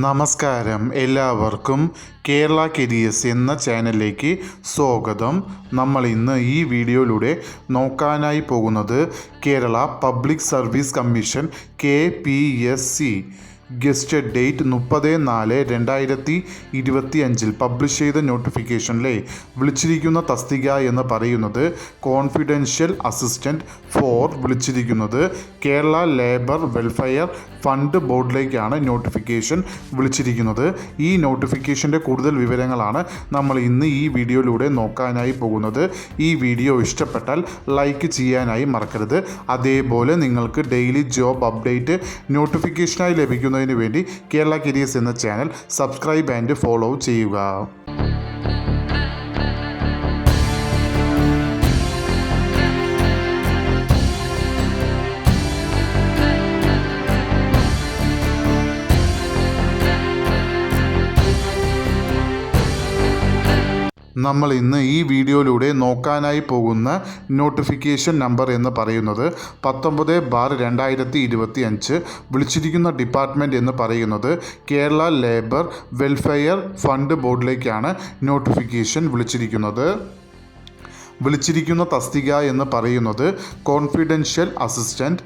നമസ്കാരം, എല്ലാവർക്കും കേരള കരിയേഴ്സ് എന്ന ചാനലിലേക്ക് സ്വാഗതം. നമ്മൾ ഇന്ന് ഈ വീഡിയോയിലൂടെ നോക്കാനായി പോകുന്നത് Kerala public service commission KPSC gazetted date 30/4/2025 publish ചെയ്ത നോട്ടിഫിക്കേഷനിലെ വിളിച്ചിരിക്കുന്ന തസ്തിക എന്ന് പറയുന്നത് കോൺഫിഡൻഷ്യൽ അസിസ്റ്റൻറ്റ് ഫോർ വിളിച്ചിരിക്കുന്നത് കേരള ലേബർ വെൽഫെയർ ഫണ്ട് ബോർഡിലേക്കാണ് നോട്ടിഫിക്കേഷൻ വിളിച്ചിരിക്കുന്നത്. ഈ നോട്ടിഫിക്കേഷൻ്റെ കൂടുതൽ വിവരങ്ങളാണ് നമ്മൾ ഇന്ന് ഈ വീഡിയോയിലൂടെ നോക്കാനായി പോകുന്നത്. ഈ വീഡിയോ ഇഷ്ടപ്പെട്ടാൽ ലൈക്ക് ചെയ്യാനായി മറക്കരുത്. അതേപോലെ നിങ്ങൾക്ക് ഡെയിലി ജോബ് അപ്ഡേറ്റ് നോട്ടിഫിക്കേഷനായി ലഭിക്കുന്നതിന് വേണ്ടി കേരള കരിയേഴ്സ് എന്ന ചാനൽ സബ്സ്ക്രൈബ് ആൻഡ് ഫോളോ ചെയ്യുക. നമ്മൾ ഇന്ന് ഈ വീഡിയോയിലൂടെ നോക്കാനായി പോകുന്ന നോട്ടിഫിക്കേഷൻ നമ്പർ എന്ന് പറയുന്നത് 19/2025 വിളിച്ചിരിക്കുന്ന ഡിപ്പാർട്ട്മെൻറ്റ് എന്ന് പറയുന്നത് കേരള ലേബർ വെൽഫെയർ ഫണ്ട് ബോർഡിലേക്കാണ് നോട്ടിഫിക്കേഷൻ വിളിച്ചിരിക്കുന്ന തസ്തിക എന്ന് പറയുന്നത് കോൺഫിഡൻഷ്യൽ അസിസ്റ്റൻറ്റ്.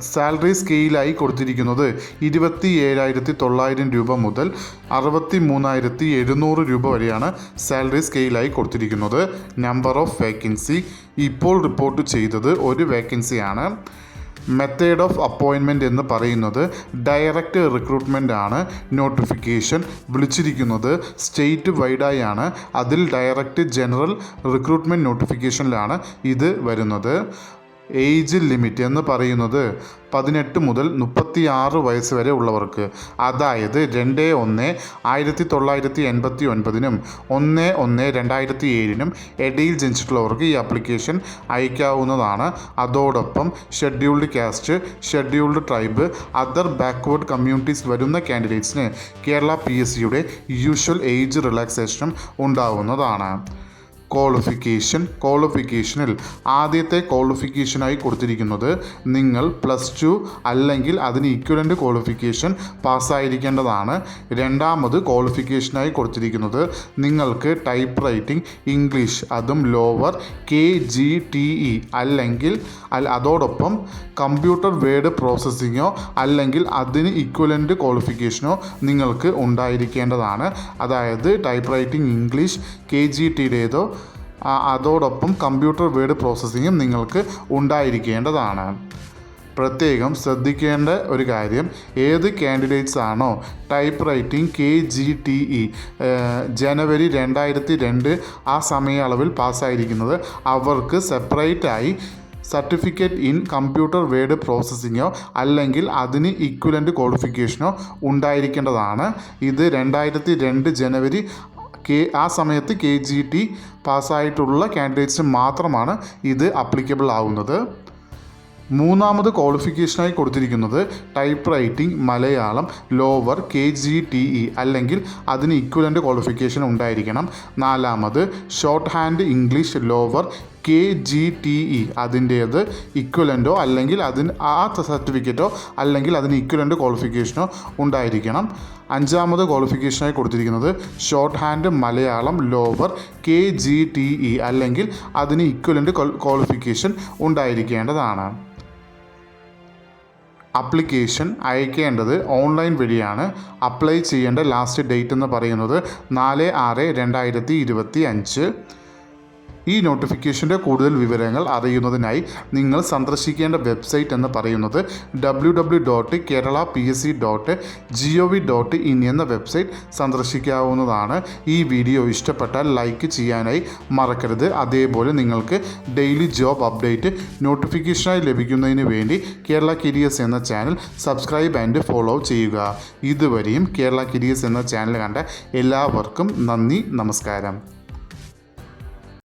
സാലറി സ്കെയിലായി കൊടുത്തിരിക്കുന്നത് 27,900 രൂപ മുതൽ 63,700 രൂപ വരെയാണ് സാലറി സ്കെയിലായി കൊടുത്തിരിക്കുന്നത്. നമ്പർ ഓഫ് വേക്കൻസി ഇപ്പോൾ റിപ്പോർട്ട് ചെയ്തത് ഒരു വേക്കൻസിയാണ്. മെത്തേഡ് ഓഫ് അപ്പോയിൻമെൻറ്റ് എന്ന് പറയുന്നത് ഡയറക്റ്റ് റിക്രൂട്ട്മെൻ്റ് ആണ്. നോട്ടിഫിക്കേഷൻ വിളിച്ചിരിക്കുന്നത് സ്റ്റേറ്റ് വൈഡായി ആണ്. അതിൽ ഡയറക്റ്റ് ജനറൽ റിക്രൂട്ട്മെൻറ്റ് നോട്ടിഫിക്കേഷനിലാണ് ഇത് വരുന്നത്. ഏജ് ലിമിറ്റ് എന്ന് പറയുന്നത് 18 മുതൽ 36 വയസ്സ് വരെ ഉള്ളവർക്ക്, അതായത് 2/1/1989 1/1/2007 ഇടയിൽ ജനിച്ചിട്ടുള്ളവർക്ക് ഈ ആപ്ലിക്കേഷൻ അയക്കാവുന്നതാണ്. അതോടൊപ്പം scheduled caste, scheduled tribe, other backward communities വരുന്ന കാൻഡിഡേറ്റ്സിന് കേരള PSCയുടെ യൂഷ്വൽ ഏജ് റിലാക്സേഷനും ഉണ്ടാവുന്നതാണ്. ക്വാളിഫിക്കേഷനിൽ ആദ്യത്തെ ക്വാളിഫിക്കേഷനായി കൊടുത്തിരിക്കുന്നത് നിങ്ങൾ +2 അല്ലെങ്കിൽ അതിന് ഈക്വലൻ്റ് ക്വാളിഫിക്കേഷൻ പാസ്സായിരിക്കേണ്ടതാണ്. രണ്ടാമത് ക്വാളിഫിക്കേഷനായി കൊടുത്തിരിക്കുന്നത് നിങ്ങൾക്ക് ടൈപ്പ് റൈറ്റിംഗ് ഇംഗ്ലീഷ്, അതും ലോവർ KGTE അല്ലെങ്കിൽ അതോടൊപ്പം കമ്പ്യൂട്ടർ വേർഡ് പ്രോസസ്സിങ്ങോ അല്ലെങ്കിൽ അതിന് ഈക്വലൻ്റ് ക്വാളിഫിക്കേഷനോ നിങ്ങൾക്ക് ഉണ്ടായിരിക്കേണ്ടതാണ്. അതായത് ടൈപ്പ് റൈറ്റിംഗ് ഇംഗ്ലീഷ് KGTയുടേതോ അതോടൊപ്പം കമ്പ്യൂട്ടർ വേർഡ് പ്രോസസ്സിങ്ങും നിങ്ങൾക്ക് ഉണ്ടായിരിക്കേണ്ടതാണ്. പ്രത്യേകം ശ്രദ്ധിക്കേണ്ട ഒരു കാര്യം, ഏത് കാൻഡിഡേറ്റ്സ് ആണോ ടൈപ്പ് റൈറ്റിംഗ് KGTE ജനുവരി 2002 ആ സമയളവിൽ പാസ്സായിരിക്കുന്നത് അവർക്ക് സെപ്പറേറ്റായി സർട്ടിഫിക്കറ്റ് ഇൻ കമ്പ്യൂട്ടർ വേർഡ് പ്രോസസ്സിങ്ങോ അല്ലെങ്കിൽ അതിന് ഈക്വലൻ്റ് ക്വാളിഫിക്കേഷനോ ഉണ്ടായിരിക്കേണ്ടതാണ്. ഇത് 2002 ജനുവരി ആ സമയത്ത് KGT പാസ്സായിട്ടുള്ള കാൻഡിഡേറ്റ്സിന് മാത്രമാണ് ഇത് അപ്ലിക്കബിൾ ആവുന്നത്. മൂന്നാമത് ക്വാളിഫിക്കേഷനായി കൊടുത്തിരിക്കുന്നത് type writing Malayalam lower KGTE അല്ലെങ്കിൽ അതിന് ഈക്വലൻ്റ് ക്വാളിഫിക്കേഷൻ ഉണ്ടായിരിക്കണം. നാലാമത് short hand English lower KGTE അതിൻ്റേത് ഈക്വലൻ്റോ അല്ലെങ്കിൽ അതിന് ആ സർട്ടിഫിക്കറ്റോ അല്ലെങ്കിൽ അതിന് ഈക്വലൻ്റ് ക്വാളിഫിക്കേഷനോ ഉണ്ടായിരിക്കണം. അഞ്ചാമത് ക്വാളിഫിക്കേഷനായി കൊടുത്തിരിക്കുന്നത് short hand Malayalam lower KGTE അല്ലെങ്കിൽ അതിന് ഈക്വലൻ്റ് ക്വാളിഫിക്കേഷൻ ഉണ്ടായിരിക്കേണ്ടതാണ്. ആപ്ലിക്കേഷൻ അയക്കേണ്ടത് ഓൺലൈൻ വഴിയാണ്. അപ്ലൈ ചെയ്യേണ്ട ലാസ്റ്റ് ഡേറ്റ് എന്ന് പറയുന്നത് 4/6/2025. ഈ നോട്ടിഫിക്കേഷൻ്റെ കൂടുതൽ വിവരങ്ങൾ അറിയുന്നതിനായി നിങ്ങൾ സന്ദർശിക്കേണ്ട വെബ്സൈറ്റ് എന്ന് പറയുന്നത് www.keralapsc.gov.in എന്ന വെബ്സൈറ്റ് സന്ദർശിക്കാവുന്നതാണ്. ഈ വീഡിയോ ഇഷ്ടപ്പെട്ടാൽ ലൈക്ക് ചെയ്യാനായി മറക്കരുത്. അതേപോലെ നിങ്ങൾക്ക് ഡെയിലി ജോബ് അപ്ഡേറ്റ് നോട്ടിഫിക്കേഷനായി ലഭിക്കുന്നതിന് വേണ്ടി കേരള കരിയേഴ്സ് എന്ന ചാനൽ സബ്സ്ക്രൈബ് ആൻഡ് ഫോളോ ചെയ്യുക. ഇതുവരെയും കേരള കരിയേഴ്സ് എന്ന ചാനൽ കണ്ട എല്ലാവർക്കും നന്ദി, നമസ്കാരം.